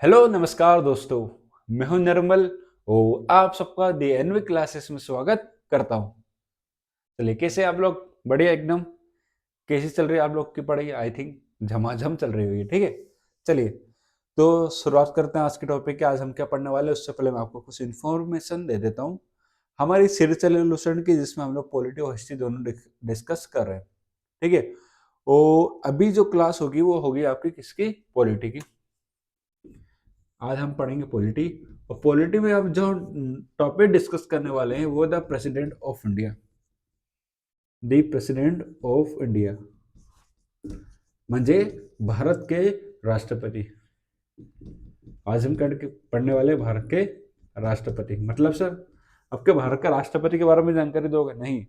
Hello नमस्कार दोस्तों। मैं हूं निर्मल और आप सबका दी एनवी क्लासेस में स्वागत करता हूं। चलिए, कैसे आप लोग? बढ़िया एकदम। कैसी चल रही है आप लोग की पढ़ाई? आई थिंक झमाझम चल रही होगी। ठीक है, चलिए तो शुरुआत करते हैं आज के टॉपिक के। आज हम क्या पढ़ने वाले हैं उससे पहले मैं आपको कुछ इन्फॉर्मेशन दे देता हूँ हमारी सीरीज चल रही लुसेंट की, जिसमें हम लोग पॉलिटी और हिस्ट्री दोनों डिस्कस कर रहे हैं। ठीक है, और अभी जो क्लास होगी वो होगी आपकी किसकी? पॉलिटी की। आज हम पढ़ेंगे पॉलिटी, और पॉलिटी में अब जो टॉपिक डिस्कस करने वाले हैं वो the president of India. The president of India म्हणजे भारत के राष्ट्रपति। आज हम पढ़ने वाले भारत के राष्ट्रपति। मतलब सर, आपके भारत के राष्ट्रपति के बारे में जानकारी दोगे? नहीं,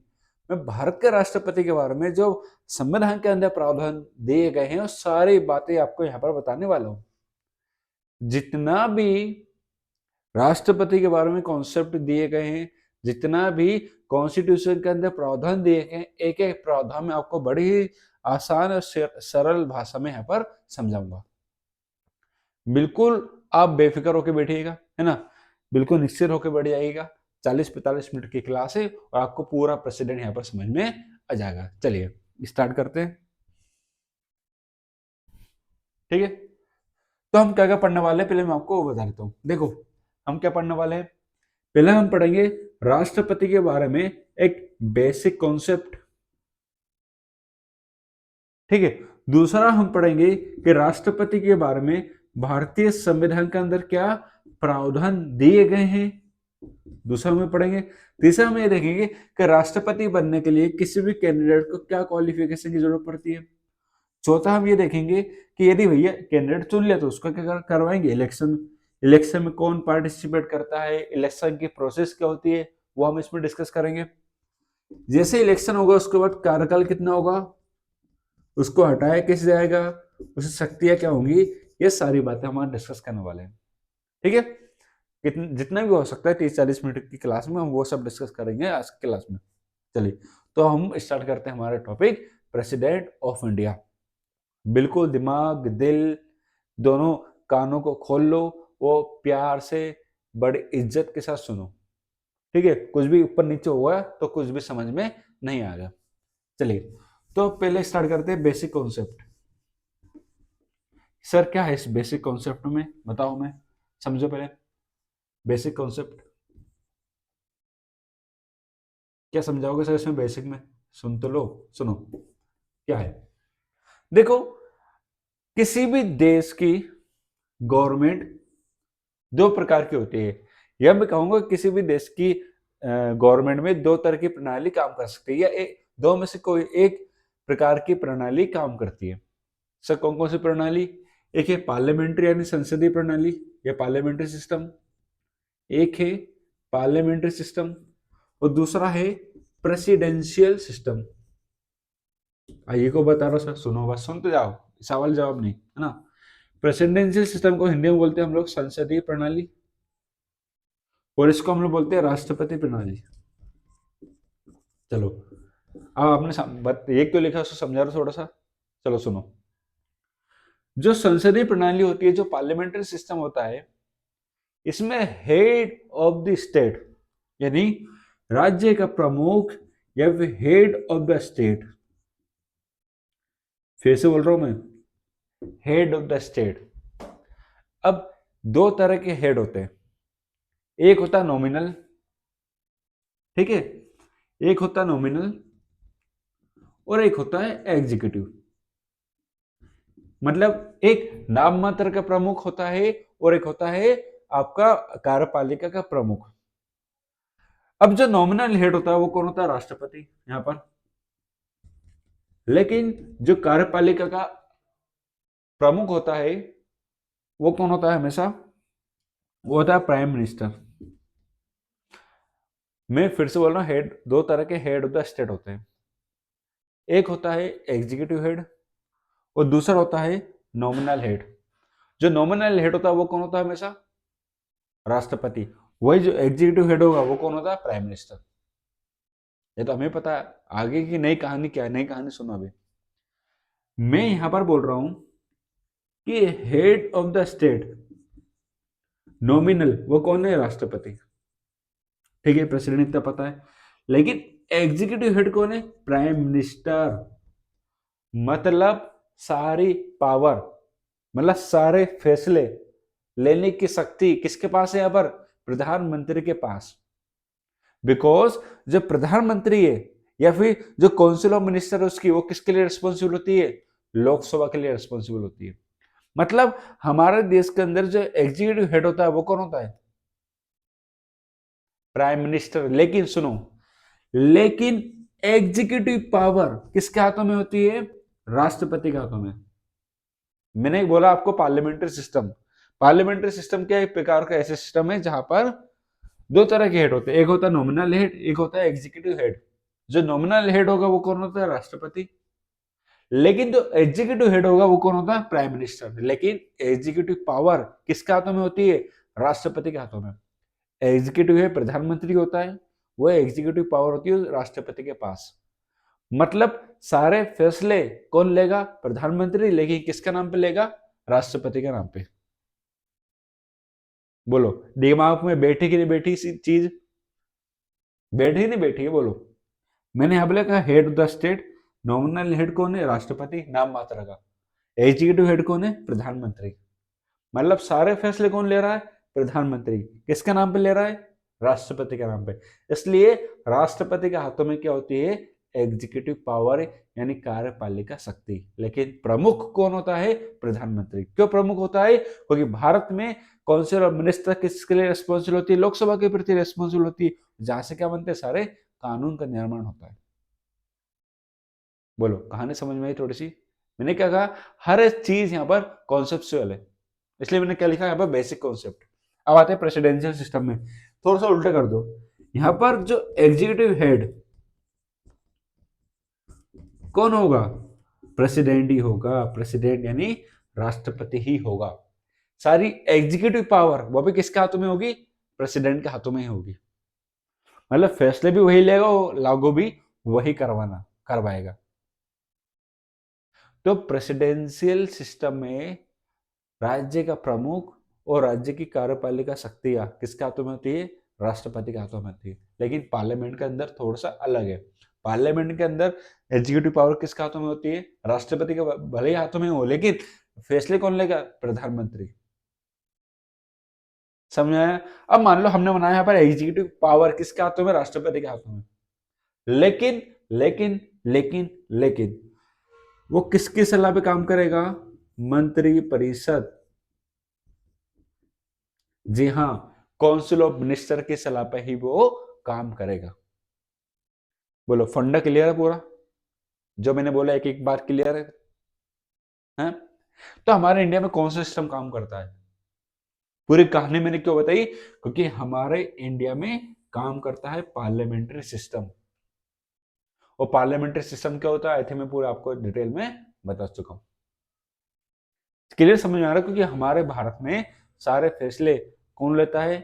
मैं भारत के राष्ट्रपति के बारे में जो संविधान के अंदर प्रावधान दिए गए हैं वो सारी बातें आपको यहाँ पर बताने वाला हूँ। जितना भी राष्ट्रपति के बारे में कॉन्सेप्ट दिए गए हैं, जितना भी कॉन्स्टिट्यूशन के अंदर प्रावधान दिए गए हैं, एक एक प्रावधान में आपको बड़ी ही आसान और सरल भाषा में यहाँ पर समझाऊंगा। बिल्कुल आप बेफिक्र होकर बैठिएगा, है ना? बिल्कुल निश्चित होकर बैठ जाइएगा। 40-45 मिनट की क्लास है और आपको पूरा प्रेसिडेंट यहाँ पर समझ में आ जाएगा। चलिए स्टार्ट करते हैं। ठीक है, तो हम क्या क्या पढ़ने वाले हैं पहले मैं आपको बता देता हूँ। देखो, हम क्या पढ़ने वाले हैं। पहले हम पढ़ेंगे राष्ट्रपति के बारे में एक बेसिक कॉन्सेप्ट। ठीक है, दूसरा हम पढ़ेंगे कि राष्ट्रपति के बारे में भारतीय संविधान के अंदर क्या प्रावधान दिए गए हैं। दूसरा हम पढ़ेंगे। तीसरा हम ये देखेंगे कि राष्ट्रपति बनने के लिए किसी भी कैंडिडेट को क्या क्वालिफिकेशन की जरूरत पड़ती है। चौथा हम ये देखेंगे कि यदि भैया कैंडिडेट चुन लिया तो उसका क्या करवाएंगे? इलेक्शन। इलेक्शन में कौन पार्टिसिपेट करता है, इलेक्शन की प्रोसेस क्या होती है, वो हम इसमें डिस्कस करेंगे। जैसे इलेक्शन होगा उसके बाद कार्यकाल कितना होगा, उसको हटाया कैसे जाएगा, उसकी शक्तियां क्या होंगी, ये सारी बातें हम डिस्कस करने वाले हैं। ठीक है, जितना भी हो सकता है 30-40 मिनट की क्लास में हम वो सब डिस्कस करेंगे आज की क्लास में। चलिए, तो हम स्टार्ट करते हैं हमारे टॉपिक प्रेसिडेंट ऑफ इंडिया। बिल्कुल दिमाग दिल दोनों कानों को खोल लो, वो प्यार से बड़ी इज्जत के साथ सुनो। ठीक है, कुछ भी ऊपर नीचे हुआ तो कुछ भी समझ में नहीं आएगा। चलिए, तो पहले स्टार्ट करते हैं बेसिक कॉन्सेप्ट। सर क्या है इस बेसिक कॉन्सेप्ट में, बताओ। मैं समझो पहले बेसिक कॉन्सेप्ट क्या समझाओगे सर इसमें बेसिक में? सुन तो लो, सुनो क्या है। देखो, किसी भी देश की गवर्नमेंट दो प्रकार की होती है। यह मैं कहूंगा किसी भी देश की गवर्नमेंट में दो तरह की प्रणाली काम कर सकती है, या दो में से कोई एक प्रकार की प्रणाली काम करती है। सर कौन कौन सी प्रणाली? एक है पार्लियामेंट्री यानी संसदीय प्रणाली या पार्लियामेंट्री सिस्टम, एक है पार्लियामेंट्री सिस्टम, और दूसरा है प्रेसिडेंशियल सिस्टम। आइए को बता रहा हूं सर, सुनो बस, सुन तो जाओ, सवाल जवाब नहीं, है ना। प्रेसिडेंशियल सिस्टम को हिंदी में बोलते हैं हम लोग संसदीय प्रणाली, और इसको हम लोग बोलते हैं राष्ट्रपति प्रणाली। चलो, अब आपने एक तो लिखा उसको समझा रहा थोड़ा सा। चलो सुनो, जो संसदीय प्रणाली होती है, जो पार्लियामेंट्री सिस्टम होता है, इसमें हेड ऑफ द स्टेट यानी राज्य का प्रमुख या फिर हेड ऑफ द स्टेट, फिर से बोल रहा हूं मैं, हेड ऑफ द स्टेट। अब दो तरह के हेड होते हैं, एक होता है नॉमिनल, ठीक है, एक होता है नॉमिनल और एक होता है एग्जीक्यूटिव। मतलब एक नाम मात्र का प्रमुख होता है और एक होता है आपका कार्यपालिका का प्रमुख। अब जो नॉमिनल हेड होता है वो कौन होता है? राष्ट्रपति यहां पर। लेकिन जो कार्यपालिका का प्रमुख होता है वो कौन होता है? हमेशा वो होता है प्राइम मिनिस्टर। मैं फिर से बोल रहा हूं, हेड दो तरह के हेड ऑफ द स्टेट होते हैं, एक होता है एग्जीक्यूटिव हेड और दूसरा होता है नॉमिनल हेड। जो नॉमिनल हेड होता है वो कौन होता है? हमेशा राष्ट्रपति। वही जो एग्जीक्यूटिव हेड होगा वो कौन होता है? Prime minister. ये तो हमें पता है, आगे की नई कहानी क्या है, नई कहानी सुनो अभी। मैं यहां पर बोल रहा हूं कि head of the state nominal वो कौन है? राष्ट्रपति। ठीक है, प्रेसिडेंट इतना पता है, लेकिन एग्जीक्यूटिव हेड कौन है? Prime minister. मतलब सारी पावर, मतलब सारे फैसले लेने की शक्ति किसके पास है? यहाँ पर प्रधानमंत्री के पास। बिकॉज जो प्रधानमंत्री है या फिर जो काउंसिल ऑफ मिनिस्टर है उसकी, वो किसके लिए रिस्पॉन्सिबल होती है? लोकसभा के लिए रिस्पॉन्सिबल होती है। मतलब हमारे देश के अंदर जो एग्जीक्यूटिव हेड होता है वो कौन होता है? Prime minister. लेकिन सुनो, लेकिन एग्जीक्यूटिव पावर किसके हाथों में होती है? राष्ट्रपति के हाथों में। मैंने बोला आपको पार्लियामेंट्री सिस्टम। पार्लियामेंट्री सिस्टम क्या एक प्रकार का ऐसा सिस्टम है जहां पर दो तरह के हेड होते हैं, एक होता है नॉमिनल हेड, एक होता है एग्जीक्यूटिव हेड। जो नॉमिनल हेड होगा वो कौन होता है? राष्ट्रपति। लेकिन जो एग्जीक्यूटिव हेड होगा वो कौन होता है? Prime minister. लेकिन एग्जीक्यूटिव पावर किसके हाथों में होती है? राष्ट्रपति के हाथों में। एग्जीक्यूटिव है प्रधानमंत्री होता है, वो एग्जीक्यूटिव पावर होती है राष्ट्रपति के पास। मतलब सारे फैसले कौन लेगा? प्रधानमंत्री। लेकिन किसका नाम पे लेगा? राष्ट्रपति के नाम पे। बोलो, दिमाग में बैठी कि नहीं बैठी चीज? बैठी नहीं बैठी है? बोलो। मैंने यहां बोला head of the state. Nominal head कौन है? राष्ट्रपति, नाम मात्र का। एग्जीक्यूटिव हेड कौन है? प्रधानमंत्री। मतलब सारे फैसले कौन ले रहा है? प्रधानमंत्री। किसके नाम पे ले रहा है? राष्ट्रपति के नाम पे। इसलिए राष्ट्रपति के हाथों में क्या होती है? एग्जीक्यूटिव पावर, यानी कार्यपालिका शक्ति। लेकिन प्रमुख कौन होता है? प्रधानमंत्री। क्यों प्रमुख होता है? क्योंकि भारत में काउंसिल ऑफ मिनिस्टर किसके लिए रिस्पॉन्सिबल होती है? लोकसभा के प्रति रिस्पॉन्सिबल होती है, जहां से क्या बनते हैं? सारे कानून का निर्माण होता है। बोलो, कहानी समझ में आई थोड़ी सी? मैंने क्या कहा? हर चीज यहाँ पर कॉन्सेप्चुअल है, इसलिए मैंने क्या लिखा यहाँ पर? Basic concept. अब आते हैं प्रेसिडेंशियल सिस्टम में। थोड़ा सा उल्टा कर दो। यहाँ पर जो एग्जीक्यूटिव हेड कौन होगा? प्रेसिडेंट ही होगा। प्रेसिडेंट यानी राष्ट्रपति ही होगा। सारी एग्जीक्यूटिव पावर वो भी किसके हाथों में होगी? प्रेसिडेंट के हाथों में ही होगी। मतलब फैसले भी वही लेगा और लागू भी वही करवाएगा। तो प्रेसिडेंशियल सिस्टम में राज्य का प्रमुख और राज्य की कार्यपालिका शक्तियां किसके हाथों में होती है? राष्ट्रपति के हाथों में होती है। लेकिन पार्लियामेंट के अंदर थोड़ा सा अलग है। पार्लियामेंट के अंदर एग्जीक्यूटिव पावर किसके हाथों में होती है? राष्ट्रपति के भले ही हाथों में हो, लेकिन फैसले कौन लेगा? प्रधानमंत्री। समझ आया? अब मान लो हमने बनाया यहाँ पर एग्जीक्यूटिव पावर किसके हाथों में? राष्ट्रपति के हाथों में। लेकिन लेकिन लेकिन लेकिन वो किसकी सलाह पे काम करेगा? मंत्री परिषद। जी हाँ, काउंसिल ऑफ मिनिस्टर की सलाह पे ही वो काम करेगा। बोलो, फंडा क्लियर है पूरा? जो मैंने बोला एक एक बार क्लियर है? हैं? तो हमारे इंडिया में कौन सा सिस्टम काम करता है? पूरी कहानी मैंने क्यों बताई? क्योंकि हमारे इंडिया में काम करता है पार्लियामेंट्री सिस्टम। और पार्लियामेंट्री सिस्टम क्या होता है? आई थिंक मैं पूरा आपको डिटेल में बता चुका हूं। क्लियर समझ में आ रहा है? क्योंकि हमारे भारत में सारे फैसले कौन लेता है?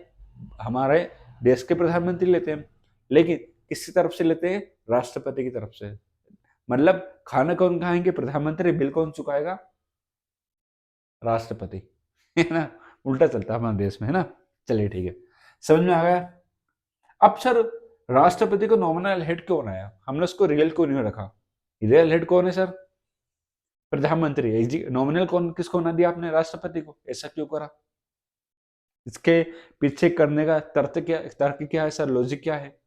हमारे देश के प्रधानमंत्री लेते हैं। लेकिन किसकी तरफ से लेते हैं? राष्ट्रपति की तरफ से। मतलब खाना कौन खाएंगे? प्रधानमंत्री। बिल कौन चुकाएगा? राष्ट्रपति। है ना? उल्टा चलता है हमारे देश में, है ना? चलिए ठीक है, समझ में आ गया। अब सर, राष्ट्रपति को नॉमिनल हेड क्यों बनाया? हमने उसको रियल क्यों नहीं रखा? रियल हेड कौन है सर? प्रधानमंत्री। नॉमिनल कौन किसको ना दिया आपने? राष्ट्रपति को। ऐसा क्यों करा? इसके पीछे करने का तर्क क्या है सर? लॉजिक क्या है?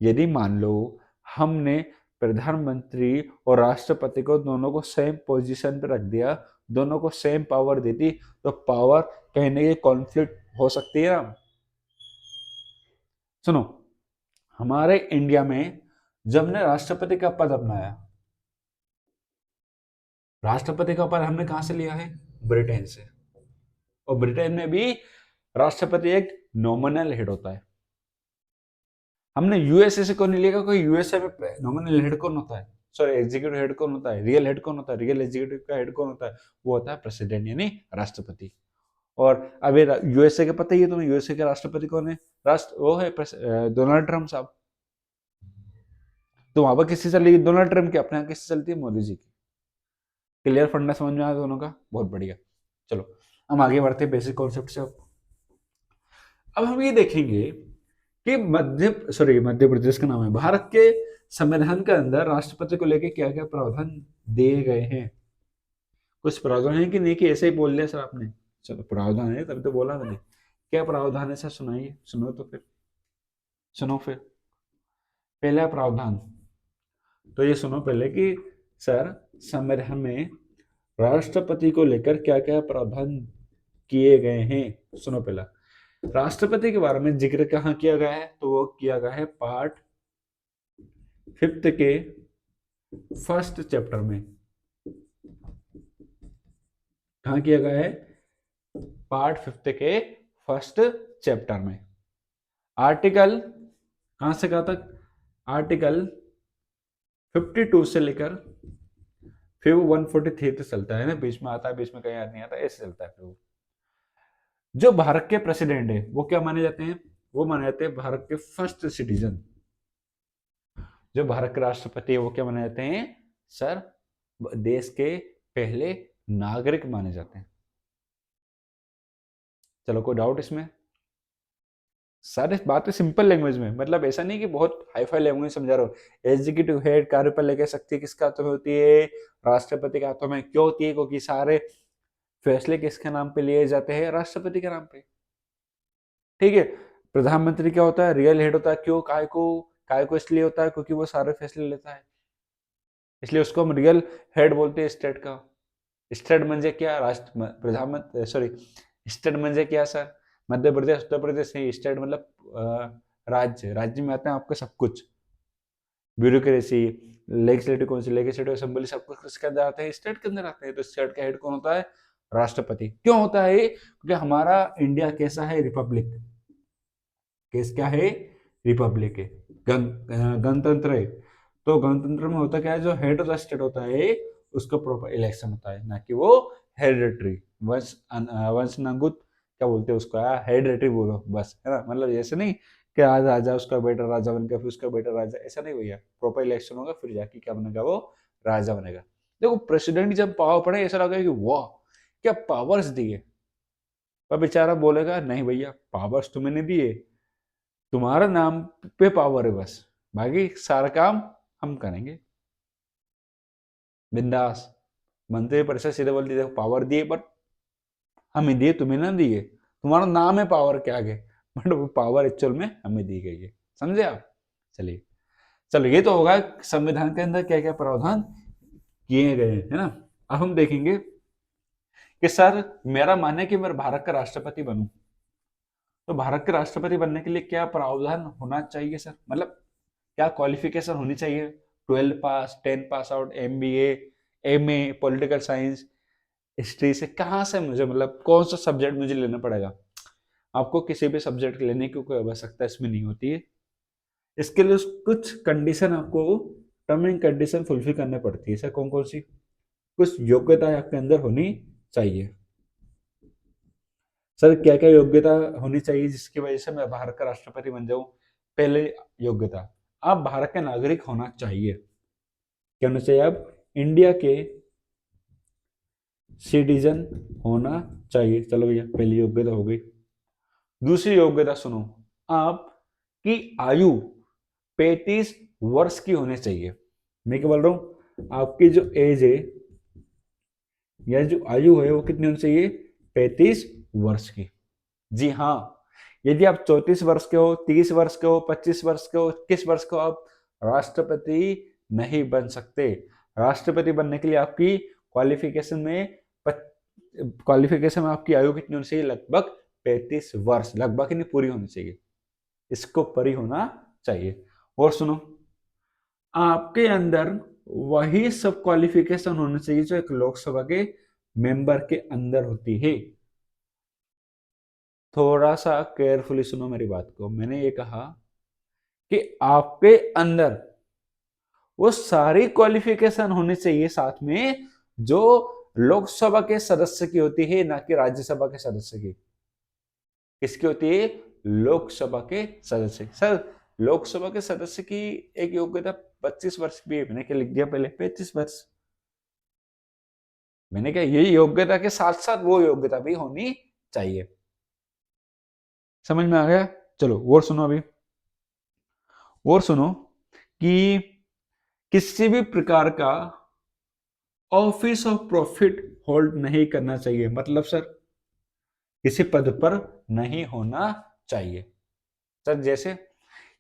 यदि मान लो हमने प्रधानमंत्री और राष्ट्रपति को दोनों को सेम पोजीशन पे रख दिया, दोनों को सेम पावर दे दी, तो पावर कहीं ना कहीं कॉन्फ्लिक्ट हो सकती है ना? सुनो, हमारे इंडिया में जब ने राष्ट्रपति का पद अपनाया, राष्ट्रपति का पद हमने कहां से लिया है? ब्रिटेन से। और ब्रिटेन में भी राष्ट्रपति एक नॉमिनल हेड होता है। हमने यूएसए से कौन नहीं लिया? कोई यूएसए में नॉमिनल हेड कौन होता है? सॉरी, एग्जीक्यूटिव हेड कौन होता है? रियल हेड कौन होता है? रियल एग्जीक्यूटिव का हेड कौन होता है? वो होता है प्रेसिडेंट, यानी राष्ट्रपति। और अभी यूएसए के पता ही है तुम्हें, यूएसए के राष्ट्रपति कौन है? वो है डोनाल्ड ट्रम्प साहब। तो वहां पर किससे चली? डोनाल्ड ट्रम्प की। अपने यहाँ किससे चलती है? मोदी जी की। क्लियर? फंडा समझ में आया दोनों का? बहुत बढ़िया। चलो हम आगे बढ़ते हैं बेसिक कॉन्सेप्ट से। अब हम ये देखेंगे कि मध्य प्रदेश का नाम है, भारत के संविधान के अंदर राष्ट्रपति को लेकर क्या क्या प्रावधान दिए गए हैं। कुछ प्रावधान है कि नहीं, कि ऐसे ही बोल दिया सर आपने? चलो प्रावधान है तभी तो बोला मैंने। क्या प्रावधान है सर, सुनाइए, सुनो तो फिर, सुनो फिर। पहला प्रावधान तो ये सुनो पहले कि सर संविधान में राष्ट्रपति को लेकर क्या क्या प्रावधान किए गए हैं। सुनो पहला, राष्ट्रपति के बारे में जिक्र कहाँ किया गया है, तो वो किया गया है पार्ट 5 के फर्स्ट चैप्टर में। कहाँ किया गया है? पार्ट 5 के फर्स्ट चैप्टर में। आर्टिकल कहां से कहां तक? आर्टिकल 52 से लेकर फिर 143 तक चलता है ना, बीच में आता है, बीच में कहीं याद नहीं आता, ऐसे चलता है। फिर वो जो भारत के प्रेसिडेंट है वो क्या माने जाते हैं? वो माने जाते हैं भारत के फर्स्ट सिटीजन। जो भारत के राष्ट्रपति है वो क्या माने जाते हैं? सर देश के पहले नागरिक माने जाते हैं। चलो कोई डाउट इसमें? सारी बातें सिंपल लैंग्वेज में, मतलब ऐसा नहीं कि बहुत हाई फाई लैंग्वेज समझा रहा हूँ। एग्जीक्यूटिव हेड कार्यपालिक शक्ति किसके हाथों में होती है? राष्ट्रपति के हाथों में। क्यों होती है? क्योंकि सारे फैसले किसके नाम पे लिए जाते हैं? राष्ट्रपति के नाम पे। ठीक है। प्रधानमंत्री क्या होता है? रियल हेड होता है। क्यों? काय को इसलिए होता है क्योंकि वो सारे फैसले लेता है, इसलिए उसको हम रियल हेड बोलते हैं स्टेट का। स्टेट म्हणजे क्या? राष्ट्र प्रधानमंत्री, सॉरी, स्टेट म्हणजे क्या सर? मध्य प्रदेश, उत्तर प्रदेश नहीं, स्टेट मतलब राज्य। राज्य में आते हैं आपका सब कुछ, bureaucracy, legislative council, legislative assembly, सब कुछ किसके अंदर आते हैं? स्टेट के अंदर आते हैं। तो स्टेट का हेड कौन होता है? राष्ट्रपति। क्यों होता है? क्योंकि हमारा इंडिया कैसा है? रिपब्लिक। केस क्या है? रिपब्लिक है, गणतंत्र है। तो गणतंत्र में होता क्या है? जो हेड ऑफ द स्टेट होता है उसका प्रॉपर इलेक्शन होता है, ना कि वो हेरिडेटरी वंश नगुत, क्या बोलते हैं उसको यार, हेरिडेटरी बोलो बस, है ना। मतलब ऐसे नहीं कि आज राजा उसका बेटा राजा बन गया, फिर उसका बेटा राजा, ऐसा नहीं भैया। प्रॉपर इलेक्शन होगा फिर जाके क्या बनेगा? वो राजा बनेगा। देखो प्रेसिडेंट जब पावर पड़े ऐसा लगा कि वाह क्या पावर्स दिए, पर बेचारा बोलेगा नहीं भैया पावर्स तो मैंने दिए, तुम्हारा नाम पे पावर है बस, बाकी सारा काम हम करेंगे बिंदास। मंत्री परिषद सीधे बोल दी देखो पावर दिए बट हमें दिए, तुम्हें ना दिए, तुम्हारा नाम है पावर के आगे, बट वो पावर एक्चुअल में हमें दी गई है। समझे आप? चलिए, चलो ये तो होगा संविधान के अंदर क्या क्या प्रावधान किए गए हैं, है ना। अब हम देखेंगे कि सर मेरा मानना है कि मैं भारत का राष्ट्रपति बनूं, तो भारत के राष्ट्रपति बनने के लिए क्या प्रावधान होना चाहिए सर? मतलब क्या क्वालिफिकेशन होनी चाहिए? 12 पास, 10 pass out, MBA, MA, political science, history से कहाँ से मुझे, मतलब कौन सा सब्जेक्ट मुझे लेना पड़ेगा? आपको किसी भी सब्जेक्ट लेने की कोई आवश्यकता इसमें नहीं होती है। इसके लिए कुछ कंडीशन आपको, टर्म एंड कंडीशन फुलफिल करने पड़ती है। सर कौन कौन सी? कुछ योग्यता आपके अंदर होनी चाहिए। सर क्या क्या योग्यता होनी चाहिए जिसकी वजह से मैं भारत का राष्ट्रपति बन जाऊं? पहले योग्यता, आप भारत के नागरिक होना चाहिए। क्या होना चाहिए? आप इंडिया के सिटीजन होना चाहिए। चलो भैया पहली योग्यता हो गई। दूसरी योग्यता सुनो, आपकी आयु 35 वर्ष की होनी चाहिए। मैं क्या बोल रहा हूं? आपकी जो एज है या जो आयु है वो कितनी होनी चाहिए? 35 वर्ष की। जी हाँ, यदि आप 34 वर्ष के हो, 30 वर्ष के हो, 25 वर्ष के हो, 21 वर्ष के हो, आप राष्ट्रपति नहीं बन सकते। राष्ट्रपति बनने के लिए आपकी क्वालिफिकेशन में आपकी आयु कितनी होनी चाहिए? लगभग 35 वर्ष, लगभग नहीं पूरी होनी चाहिए, इसको परी होना चाहिए। और सुनो, आपके अंदर वही सब क्वालिफिकेशन होनी चाहिए जो एक लोकसभा के मेंबर के अंदर होती है। थोड़ा सा केयरफुली सुनो मेरी बात को। मैंने ये कहा कि आपके अंदर वो सारी क्वालिफिकेशन होनी चाहिए साथ में जो लोकसभा के सदस्य की होती है, ना कि राज्यसभा के सदस्य की। किसकी होती है? लोकसभा के सदस्य। सर लोकसभा के सदस्य की एक योग्यता 25 वर्ष भी है, मैंने क्या लिख दिया पहले? 35 वर्ष। मैंने क्या, ये योग्यता के साथ साथ वो योग्यता भी होनी चाहिए। समझ में आ गया? चलो और सुनो, अभी और सुनो कि किसी भी प्रकार का ऑफिस ऑफ प्रॉफिट होल्ड नहीं करना चाहिए। मतलब सर किसी पद पर नहीं होना चाहिए। सर जैसे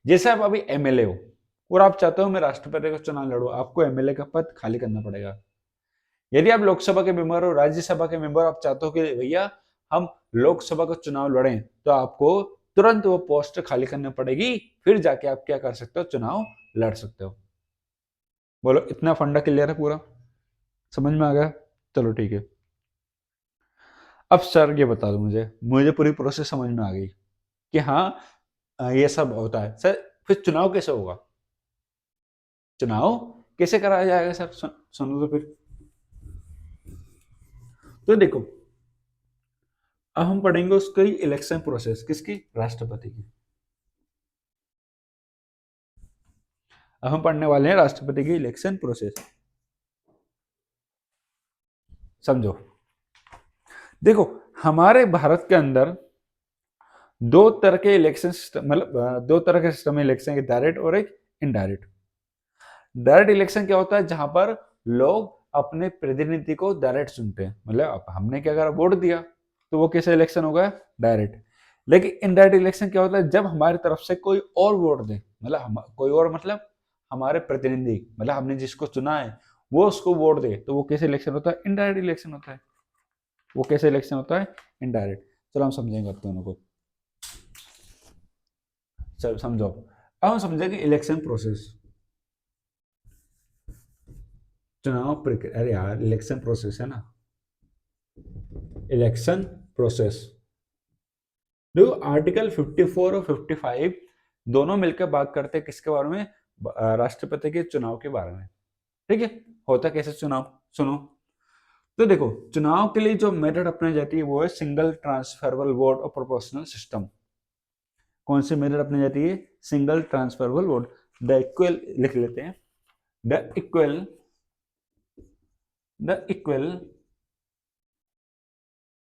जैसे आप अभी एमएलए हो और आप चाहते हो मैं राष्ट्रपति का चुनाव लड़ूं, आपको एमएलए का पद खाली करना पड़ेगा। यदि आप लोकसभा के मेंबर हो, राज्यसभा के मेंबर, आप चाहते हो कि भैया हम लोकसभा का चुनाव लड़ें, तो आपको तुरंत वो पोस्ट खाली करनी पड़ेगी, फिर जाके आप क्या कर सकते हो, चुनाव लड़ सकते हो। बोलो इतना फंडा क्लियर है पूरा? समझ में आ गया? चलो ठीक है। अब सर ये बता दो मुझे मुझे पूरी प्रोसेस समझ में आ गई कि हाँ ये सब होता है। सर फिर चुनाव कैसे होगा? चुनाव कैसे कराया जाएगा सर? सुनो तो फिर। तो देखो अब हम पढ़ेंगे उसकी इलेक्शन प्रोसेस, किसकी? राष्ट्रपति की। अब हम पढ़ने वाले हैं राष्ट्रपति की इलेक्शन प्रोसेस। समझो, देखो हमारे भारत के अंदर दो तरह के इलेक्शन सिस्टम, मतलब दो तरह के सिस्टम है इलेक्शन के, डायरेक्ट और एक इनडायरेक्ट। डायरेक्ट इलेक्शन क्या होता है? जहां पर लोग अपने प्रतिनिधि को डायरेक्ट चुनते हैं, मतलब हमने क्या करा, वोट दिया, तो वो कैसे इलेक्शन होगा? डायरेक्ट। लेकिन इनडायरेक्ट इलेक्शन क्या होता है? जब हमारी तरफ से कोई और वोट दे, मतलब कोई और मतलब हमारे प्रतिनिधि, मतलब हमने जिसको चुना है वो उसको वोट दे, तो वो कैसे इलेक्शन होता है? इनडायरेक्ट इलेक्शन होता है। वो कैसे इलेक्शन होता है? इनडायरेक्ट। चलो हम समझेंगे अब दोनों को। चलो समझो, अब हम समझेंगे इलेक्शन प्रोसेस। चुनाव प्रक्रिया, अरे यार इलेक्शन प्रोसेस है ना, इलेक्शन प्रोसेस। देखो आर्टिकल 54 और 55 दोनों मिलकर बात करते हैं किसके बारे में? राष्ट्रपति के चुनाव के बारे में। ठीक है, होता कैसे चुनाव, सुनो। तो देखो चुनाव के लिए जो मेथड अपनाई जाती है वो है सिंगल ट्रांसफरेबल वोट और प्रोपोर्शनल सिस्टम। कौन सी मेथड अपनाई जाती है? Single transferable vote. The equal लिख लेते हैं, the equal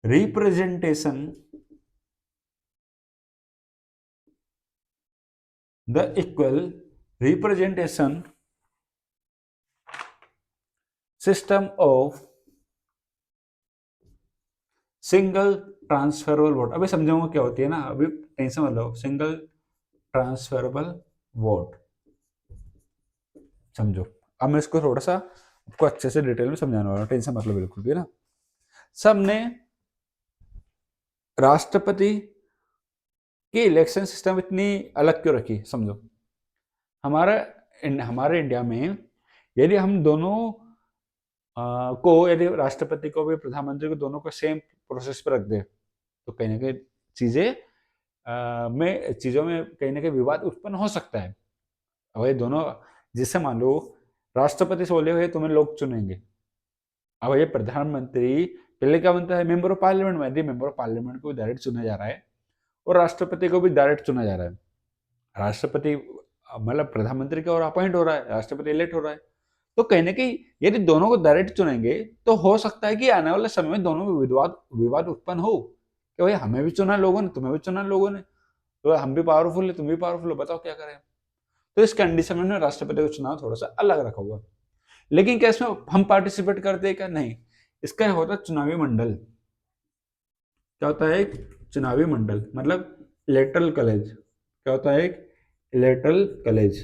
representation, the equal representation system of single transferable vote. अभी समझाऊंगा क्या होती है ना, अभी टेंशन मत लो। सिंगल ट्रांसफरेबल वोट समझो। अब मैं इसको थोड़ा सा आपको अच्छे से डिटेल में समझाने वाला हूँ, टेंशन मत लो बिल्कुल भी ना। सबने राष्ट्रपति की इलेक्शन सिस्टम इतनी अलग क्यों रखी, समझो। हमारा हमारे इंडिया में यदि हम दोनों को, यदि राष्ट्रपति को भी प्रधानमंत्री को दोनों को सेम प्रोसेस पर रख दे, तो कहीं ना कहीं चीजों में कहीं ना कहीं विवाद उत्पन्न हो सकता है। अब ये दोनों, जिससे मान लो राष्ट्रपति से बोले हुए तुम्हें लोग चुनेंगे, अब ये प्रधानमंत्री पहले क्या बनता है? मेंबर ऑफ पार्लियामेंट में। यदि मेंबर ऑफ पार्लियामेंट को डायरेक्ट चुना जा रहा है और राष्ट्रपति को भी डायरेक्ट चुना जा रहा है, राष्ट्रपति मतलब प्रधानमंत्री का और अपॉइंट हो रहा है, राष्ट्रपति इलेक्ट हो रहा है, तो कहीं ना कहीं यदि दोनों को डायरेक्ट चुनेंगे तो हो सकता है कि आने वाले समय में दोनों में विवाद विवाद उत्पन्न हो कि भाई हमें भी चुना लोगों ने, तुम्हें भी चुना लोगों ने, तो हम भी पावरफुल है, तुम भी पावरफुल हो, बताओ क्या करें। तो इस कंडीशन में राष्ट्रपति का चुनाव थोड़ा सा अलग रखा हुआ। लेकिन क्या इसमें हम पार्टिसिपेट करते हैं क्या? नहीं। इसका होता है चुनावी मंडल। क्या होता है? एक चुनावी मंडल, मतलब इलेक्टरल कॉलेज। क्या होता है? एक इलेक्टरल कॉलेज।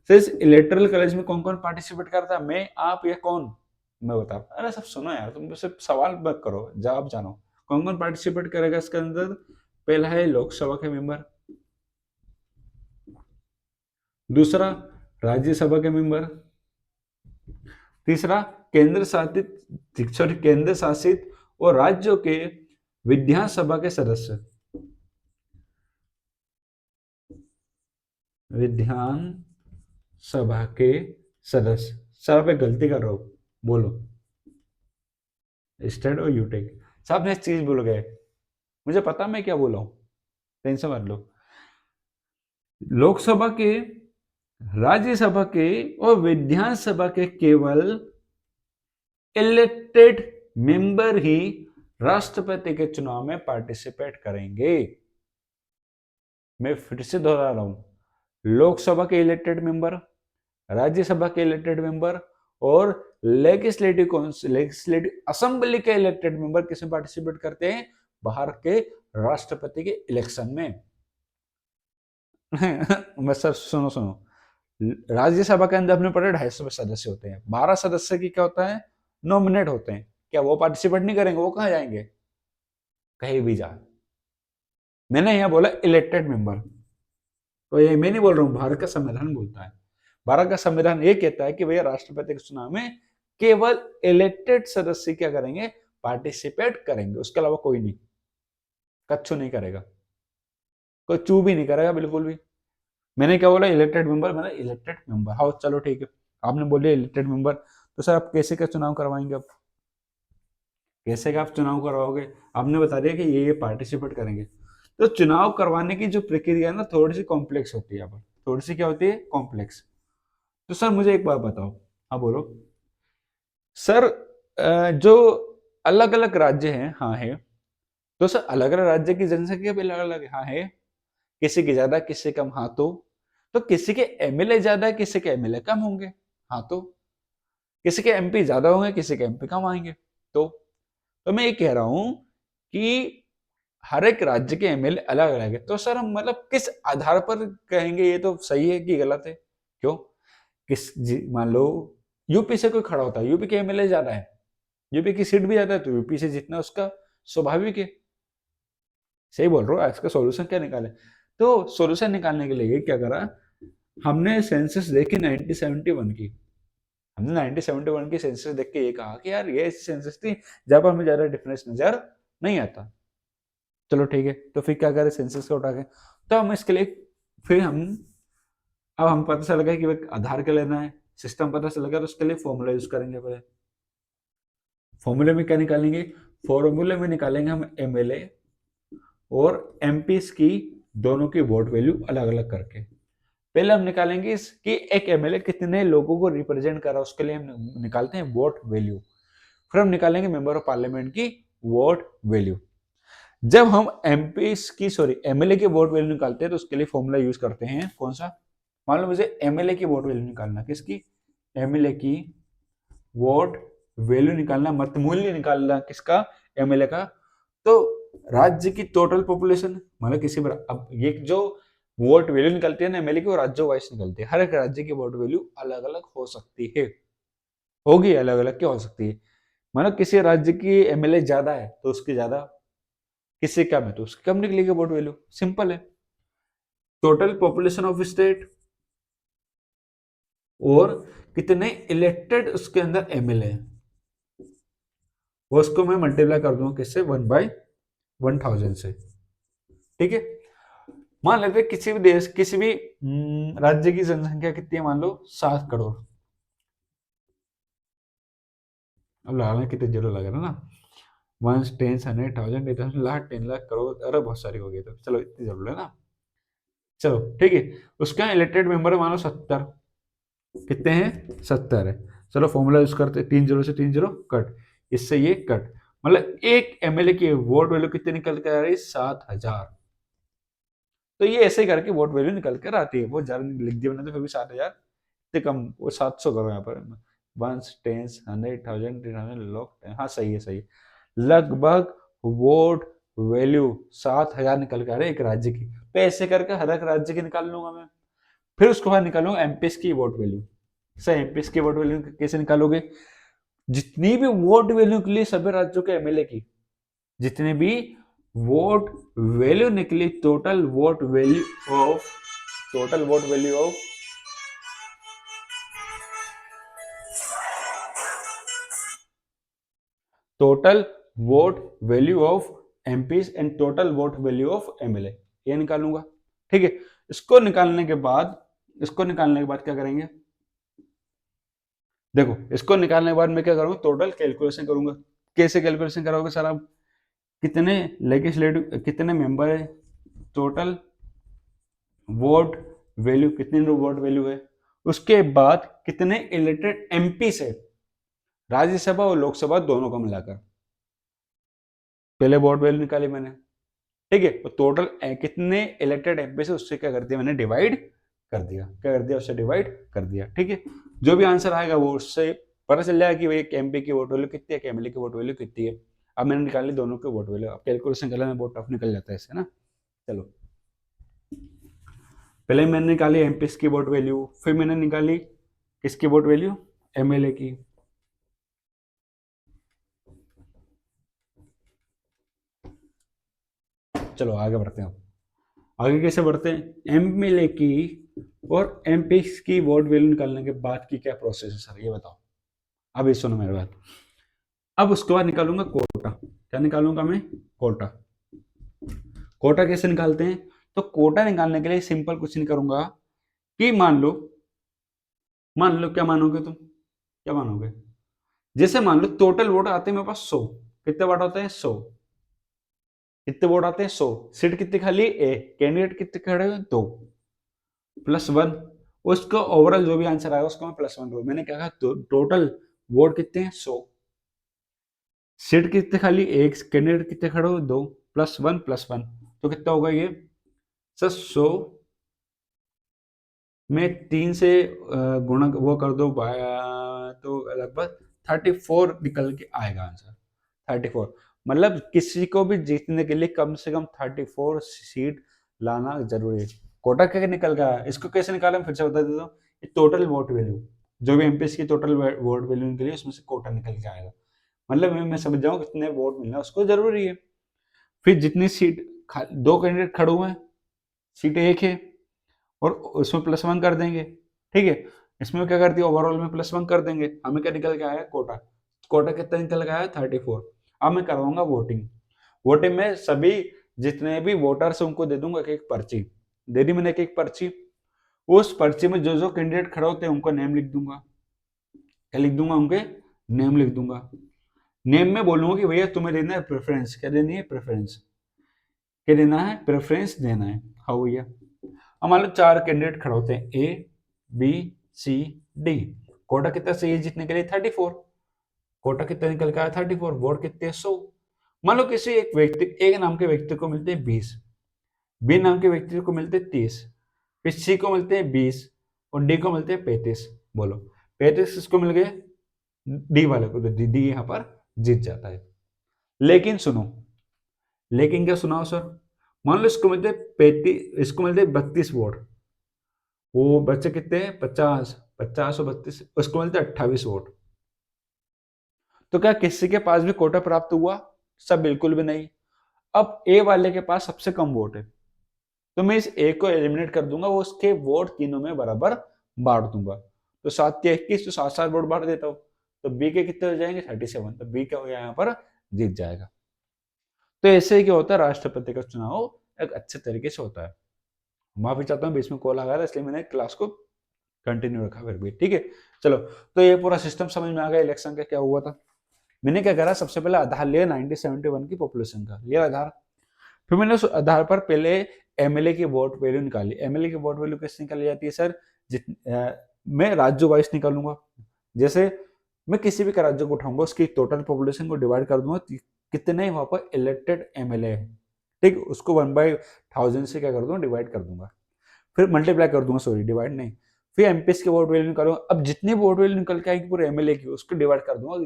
तो इस इलेक्टरल कॉलेज में कौन कौन पार्टिसिपेट करता है? मैं, आप, या कौन? मैं बता, अरे सब सुनो यार, तुम सिर्फ सवाल मत करो, जवाब जानो। कौन कौन पार्टिसिपेट करेगा इसके अंदर? पहला है लोकसभा के मेंबर, दूसरा राज्यसभा के मेंबर, तीसरा केंद्र शासित और राज्यों के विधानसभा के सदस्य, विधानसभा के सदस्य। सर पे गलती कर रहा हूं, बोलो स्टेट और यूटेक। साहब ने चीज भूल गए, मुझे पता मैं क्या बोला हूं, टेंशन मत लो। लोकसभा के, राज्यसभा के और विधानसभा के केवल इलेक्टेड मेंबर ही राष्ट्रपति के चुनाव में पार्टिसिपेट करेंगे। मैं फिर से दोहरा रहा हूँ, लोकसभा के इलेक्टेड मेंबर, राज्यसभा के इलेक्टेड मेंबर और लेजिस्लेटिव असेंबली के इलेक्टेड मेंबर किसमें पार्टिसिपेट करते हैं? बाहर के राष्ट्रपति के इलेक्शन में। मैं सर सुनो सुनो, राज्यसभा के अंदर अपने पड़े 250 सदस्य होते हैं, 12 सदस्य की क्या होता है? नॉमिनेट होते हैं। क्या वो पार्टिसिपेट नहीं करेंगे? वो कहाँ जाएंगे? कहीं भी जाए। मैंने यहाँ बोला इलेक्टेड मेंबर, तो ये मैं नहीं बोल रहा हूँ, भारत का संविधान बोलता है। भारत का संविधान ये कहता है कि भैया राष्ट्रपति के चुनाव में केवल इलेक्टेड सदस्य क्या करेंगे? पार्टिसिपेट करेंगे, उसके अलावा कोई नहीं, कच्छु नहीं करेगा, कोई चू भी नहीं करेगा बिल्कुल भी। मैंने क्या बोला? इलेक्टेड मेंबर, मैंने इलेक्टेड मेंबर। हाँ चलो ठीक है, आपने बोले इलेक्टेड मेंबर, तो सर आप कैसे का चुनाव करवाएंगे? आप कैसे का आप चुनाव करवाओगे? आपने बता दिया कि ये पार्टिसिपेट करेंगे। तो चुनाव करवाने की जो प्रक्रिया है ना, थोड़ी सी कॉम्प्लेक्स होती है यहाँ पर, थोड़ी सी क्या होती है? कॉम्प्लेक्स। तो सर मुझे एक बात बताओ। हाँ बोलो सर। जो अलग अलग राज्य हैं, हाँ है, तो सर अलग अलग राज्य की जनसंख्या भी अलग अलग है, हाँ है, किसी की ज्यादा किसी कम, हाँ तो किसी के एमएलए ज्यादा है किसी के एमएलए कम होंगे, हाँ किसी के एमपी ज्यादा होंगे किसी के एमपी कम आएंगे। तो मैं ये कह रहा हूं कि हर एक राज्य के एमएलए अलग अलग है, तो सर हम मतलब किस आधार पर कहेंगे ये तो सही है कि गलत है? क्यों? मान लो यूपी से कोई खड़ा होता है, यूपी के एमएलए ज्यादा है, यूपी की सीट भी ज्यादा है, तो यूपी से जीतना उसका स्वाभाविक है। सही बोल रहा हूँ। इसका सॉल्यूशन क्या निकाले? तो सॉल्यूशन निकालने के लिए क्या करा, हमने सेंसस देखी 1971 की। हमने 1971 की सेंसस देख के ये कहा कि यार ये ऐसी सेंसस थी जहां पर हमें ज्यादा डिफरेंस नजर नहीं आता। चलो ठीक है, तो फिर क्या करें? सेंसस को उठा के, तो हम इसके लिए फिर हम अब हम पता चल गया कि भाई आधार क्या लेना है, सिस्टम पता चल गया, तो उसके लिए फॉर्मूला यूज करेंगे पहले। फॉर्मूले में क्या निकालेंगे? फॉर्मूले में निकालेंगे हम एमएलए और एमपीस की दोनों की वोट वैल्यू अलग अलग करके। पहले हम निकालेंगे कि एक एमएलए कितने लोगों को रिप्रेजेंट कर रहा है, उसके लिए हम निकालते हैं वोट वैल्यू। फिर हम निकालेंगे मेंबर ऑफ पार्लियामेंट की वोट वैल्यू। जब हम एमपी की सॉरी एमएलए की वोट वैल्यू निकालते हैं तो उसके लिए फॉर्मूला यूज करते हैं कौन सा? मान लो मुझे एमएलए की वोट वैल्यू निकालना, किसकी? एमएलए की वोट वैल्यू निकालना, मत मूल्य निकालना, किसका? एमएलए का। तो राज्य की टोटल पॉपुलेशन, मतलब किसी पर अब ये जो वोट वैल्यू निकलती है ना एमएलए की, वो राज्यों वाइज निकलती है। हर एक राज्य की वोट वैल्यू अलग अलग हो सकती है, होगी अलग अलग, क्या हो सकती है? मतलब किसी राज्य की एमएलए ज्यादा है तो उसकी ज्यादा, किसी कम है तो उसकी कम निकलेगी वोट वैल्यू, सिंपल है। टोटल पॉपुलेशन ऑफ स्टेट और कितने इलेक्टेड उसके अंदर एमएलए हैं, वो उसको मैं मल्टीप्लाई कर दूंगा किससे? 1/1000 से। ठीक है। मान लेते हैं किसी भी देश, किसी भी राज्य की जनसंख्या कितनी है? मान लो 7 करोड़। अब लगाना कितने जीरो लग रहा है ना, 1/10, 100, 100,000, 8,000, लाख, 10 लाख, करोड़, अरे बहुत सारी हो गई। तो चलो इतनी जरूर है ना। चलो ठीक है, उसका इलेक्टेड मेंबर मान लो 70। कितने हैं? 70 है। चलो फॉर्मूला यूज करते, 3 जीरो से 3 जीरो कट, इससे ये कट, मतलब एक एमएलए की वोट वैल्यू कितनी निकल कर आ रही है? 7,000। तो ये ऐसे करके वोट वैल्यू निकल कर आती है। बहुत ज्यादा लिख दिया मैंने तो फिर भी 7,000, इतने कम, वो 700 करो यहाँ पर। 1/10, 100, 100,000, 10,000 लोग, हाँ सही है सही है। लगभग वोट वैल्यू 7,000 निकल कर आ रही है एक राज्य की। तो ऐसे करके हर एक राज्य की निकाल लूंगा मैं। फिर उसके बाद निकालूंगा एमपीएस की वोट वैल्यू। सर एमपीएस की वोट वैल्यू कैसे निकालोगे? जितनी भी वोट वैल्यू निकली सभी राज्यों के एमएलए की, जितने भी वोट वैल्यू निकली, total vote value of total vote value of MPs and total vote value of MLA, ये निकालूंगा। ठीक है। इसको निकालने के बाद क्या करेंगे? देखो इसको निकालने के बाद मैं क्या करूंगा? टोटल कैलकुलेशन करूंगा। कैसे कैलकुलेशन करोगे सर आप? कितने लेजिस्लेटिव, कितने मेंबर है, टोटल वोट वैल्यू, कितनी वोट वैल्यू है, उसके बाद कितने इलेक्टेड एमपी से, राज्यसभा और लोकसभा दोनों को मिलाकर। पहले वोट वैल्यू निकाली मैंने, ठीक है। तो टोटल कितने इलेक्टेड एमपी से उससे क्या कर दिया मैंने, डिवाइड कर दिया। क्या कर दिया, उससे डिवाइड कर दिया। ठीक है, जो भी आंसर आएगा वो उससे पता चल जाएगा कि भाई एक एमपी की वोट वैल्यू कितनी है, एक एमएलए की वोट वैल्यू कितनी है। अब मैंने निकाली दोनों के वोट वैल्यू। अब कैलकुलेशन करने में बहुत टफ निकल जाता है इससे ना। चलो, पहले मैंने निकाली एमपी की वोट वैल्यू, फिर मैंने निकाली किसकी वोट वैल्यू, एमएलए की। चलो आगे बढ़ते हैं। आगे कैसे बढ़ते हैं, एमएलए की और एमपी की वोट वैल्यू निकालने के बाद की क्या प्रोसेस है सर, ये बताओ। अब ये सुनो मेरे बात। अब उसके बाद निकालूंगा कोटा। क्या निकालूंगा मैं, कोटा। कोटा कैसे निकालते हैं, तो कोटा निकालने के लिए सिंपल कुछ नहीं करूंगा कि मान लो क्या मानोगे तुम, क्या मानोगे, जैसे मान लो टोटल वोट आते हैं मेरे पास 100। कितने वोट आते हैं, 100। कितने वोट आते हैं, 100। सीट कितनी खाली, ए। कैंडिडेट कितने खड़े हुए, 2 प्लस 1। उसका ओवरऑल जो भी आंसर आएगा उसको मैं प्लस 1 करूँ। मैंने क्या कहा, टोटल वोट कितने हैं, 100। सीट कितने खाली, एक। कैंडिडेट कितने खड़े हुए, 2 प्लस 1 प्लस 1। तो कितना होगा ये सर, 100 में 3 से गुणा वो कर दो, तो लगभग 34 निकल के आएगा आंसर। 34 मतलब किसी को भी जीतने के लिए कम से कम 34 सीट लाना जरूरी है। कोटा क्या निकल गया, इसको कैसे निकाला मैं फिर से बता देता हूँ। टोटल वोट वैल्यू, जो भी एमपी की टोटल वोट वैल्यू निकली उसमें से कोटा निकल के आएगा। मतलब मैं समझ जाऊँ कितने वोट मिलना उसको जरूरी है। फिर जितनी सीट, 2 कैंडिडेट खड़े हुए हैं, सीट एक है, और उसमें प्लस 1 कर देंगे। ठीक है, इसमें क्या कर दिया, ओवरऑल में प्लस 1 कर देंगे। हमें क्या निकल के आया, कोटा। कोटा कितना निकल के आया, 34। अब मैं करवाऊंगा वोटिंग। वोटिंग में सभी जितने भी वोटर्स उनको दे दूंगा एक एक पर्ची। दे दी मैंने एक एक पर्ची। उस पर्ची में जो जो कैंडिडेट खड़े होते हैं उनको नेम लिख दूंगा। क्या लिख दूंगा, उनके नेम लिख दूंगा। नेम में बोलूंगा कि भैया तुम्हें देना है प्रेफरेंस। क्या देनी है, प्रेफरेंस। क्या देना है, प्रेफरेंस देना है। हाँ भैया। अब मान लो 4 कैंडिडेट खड़े होते हैं, A B C D. Quota कितना चाहिए जीतने के लिए, 34। कोटा कितना निकल के आया, 34। वोट कितने, 100। मान लो किसी एक व्यक्ति, एक नाम के व्यक्ति को मिलते हैं 20, बी नाम के व्यक्ति को मिलते हैं 30, फिर सी को मिलते हैं 20 और डी को मिलते हैं 35। बोलो 35 किसको मिल गए, डी वाले को। तो डी यहाँ पर जीत जाता है। लेकिन सुनो, लेकिन क्या सुनाओ सर, मान लो इसको मिलते 35, इसको मिलते 32 वोट। वो बच्चे कितने हैं, 50। 50 और 32, उसको मिलते 28 वोट। तो क्या किसी के पास भी कोटा प्राप्त हुआ, सब बिल्कुल भी नहीं। अब ए वाले के पास सबसे कम वोट है, तो मैं इस ए को एलिमिनेट कर दूंगा, वो उसके वोट तीनों में बराबर बांट दूंगा। तो 7 के 21, तो 7-7 वोट बांट देता हूँ। तो बी के कितने हो जाएंगे, 37। तो बी क्या हो गया, यहाँ पर जीत जाएगा। तो ऐसे ही क्या होता है, राष्ट्रपति का चुनाव एक अच्छे तरीके से होता है। माफी चाहता हूँ, बीच में कॉल आ गया था इसलिए मैंने क्लास को कंटिन्यू रखा फिर भी। ठीक है, चलो। तो ये पूरा सिस्टम समझ में आ गया इलेक्शन का क्या हुआ था। मैंने क्या करा, सबसे पहले आधार लिया 1971 की पॉपुलेशन का, लिया आधार। फिर मैंने उस आधार पर पहले एमएलए की वोट वैल्यू निकाली। एमएलए की वोट वैल्यू कैसे निकाली जाती है सर, मैं राज्य वाइज निकालूंगा। जैसे मैं किसी भी राज्य को उठाऊंगा, उसकी टोटल पॉपुलेशन को डिवाइड कर दूंगा, कितने वहां पर इलेक्टेड एमएलए है। ठीक, उसको 1/1000 से क्या कर दूंगा, डिवाइड कर दूंगा। फिर मल्टीप्लाई कर दूंगा, सॉरी डिवाइड नहीं। फिर एमपीएस के वोट वैल्यू निकालूंगा। अब जितनी वोट वैल्यू निकल के आएगी पूरे एमएलए की, उसको डिवाइड कर दूंगा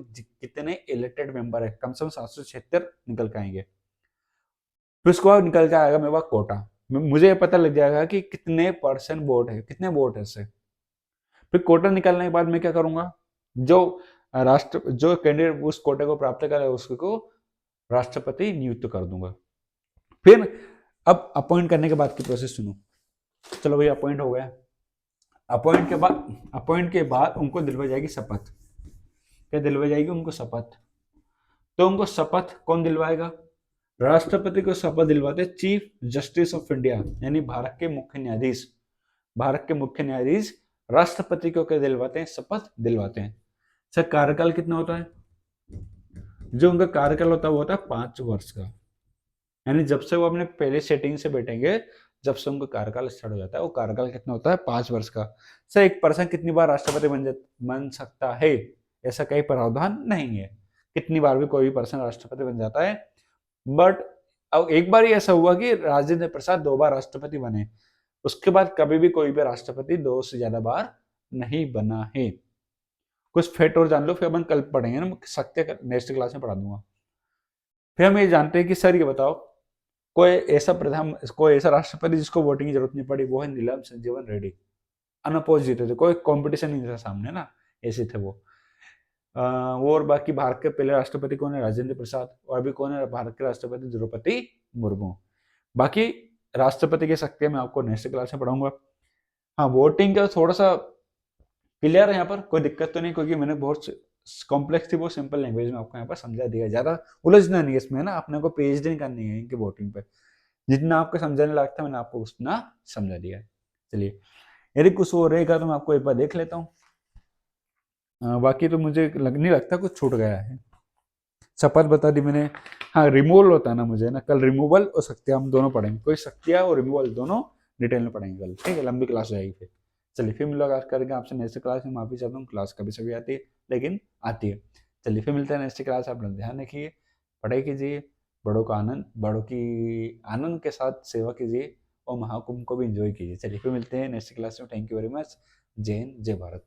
कितने इलेक्टेड मेंबर है, कम से कम 776 निकल के आएंगे। फिर उसके बाद निकल के आएगा मेरे पास कोटा। मुझे पता लग जाएगा कि कितने परसेंट वोट है, कितने वोट है इससे। फिर कोटा निकालने के बाद मैं क्या करूंगा, जो जो कैंडिडेट उस कोटे को प्राप्त करे उसको राष्ट्रपति नियुक्त कर दूंगा। फिर अब अपॉइंट करने के बाद की प्रोसेस सुनो। चलो भाई अपॉइंट हो गया। अपॉइंट के बाद उनको दिलवाई जाएगी शपथ। क्या दिलवाई जाएगी उनको, शपथ। तो उनको शपथ कौन दिलवाएगा, राष्ट्रपति को शपथ दिलवाते चीफ जस्टिस ऑफ इंडिया, यानी भारत के मुख्य न्यायाधीश। भारत के मुख्य न्यायाधीश राष्ट्रपति को क्या दिलवाते हैं, शपथ दिलवाते हैं। सर कार्यकाल कितना होता है, जो उनका कार्यकाल होता है वो होता है 5 वर्ष का। यानी जब से वो अपने पहले सेटिंग से बैठेंगे, जब से उनका कार्यकाल स्टार्ट हो जाता है, वो कार्यकाल कितना होता है, 5 वर्ष का। सर एक पर्सन कितनी बार राष्ट्रपति बन सकता है, ऐसा कई प्रावधान नहीं है। कितनी बार भी कोई भी पर्सन राष्ट्रपति बन जाता है, बट अब एक बार ही ऐसा हुआ कि राजेंद्र प्रसाद 2 बार राष्ट्रपति बने, उसके बाद कभी भी कोई भी राष्ट्रपति 2 से ज्यादा बार नहीं बना है। कुछ फैक्ट और जान लो, फिर अपन कल पढ़ेंगे ना, सत्य नेक्स्ट क्लास में पढ़ा दूंगा। फिर हम ये जानते हैं कि सर ये बताओ, कोई ऐसा राष्ट्रपति जिसको वोटिंग की जरूरत नहीं पड़ी, वो है नीलम संजीवन रेड्डी। अनअपोज जीते थे, कोई कंपटीशन नहीं था सामने ना, ऐसे थे वो। वो और बाकी भारत के पहले राष्ट्रपति कौन है? राजेंद्र प्रसाद। और अभी कौन है भारत के राष्ट्रपति? द्रौपदी मुर्मू। बाकी राष्ट्रपति की शक्तियां मैं आपको नेक्स्ट क्लास में पढ़ाऊंगा। हाँ, वोटिंग का थोड़ा सा क्लियर है यहाँ पर, कोई दिक्कत तो नहीं, क्योंकि मैंने बहुत कॉम्प्लेक्स थी वो सिंपल लैंग्वेज में आपको यहाँ पर समझा दिया। ज्यादा उलझना नहीं है इसमें ना, अपने को पीएचडी नहीं करनी है इनकी वोटिंग पे। जितना आपको समझाने लगता है मैंने आपको उतना समझा दिया है। चलिए, यदि कुछ और रहेगा तो मैं आपको एक बार देख लेता हूँ। बाकी तो मुझे नहीं लगता कुछ छूट गया है। शपथ बता दी मैंने। हाँ, रिमूवल होता है ना मुझे ना, कल रिमूवल और शक्तियाँ हम दोनों पढ़ेंगे, कोई शक्तियाँ और रिमूवल दोनों डिटेल में पढ़ेंगे कल, ठीक है? लंबी क्लास हो जाएगी फिर। चलिए, फिर मुलाकात करेंगे आपसे नेक्स्ट क्लास में। माफी चाहता हूँ, क्लास कभी सभी आती है, लेकिन आती है। चलिए, फिर मिलते हैं नेक्स्ट क्लास। आप लोग ध्यान रखिए, पढ़ाई कीजिए, बड़ों की आनंद के साथ सेवा कीजिए, और महाकुंभ को भी इंजॉय कीजिए। चलिए, फिर मिलते हैं नेक्स्ट क्लास में। Thank you very much. जय हिंद, जय भारत।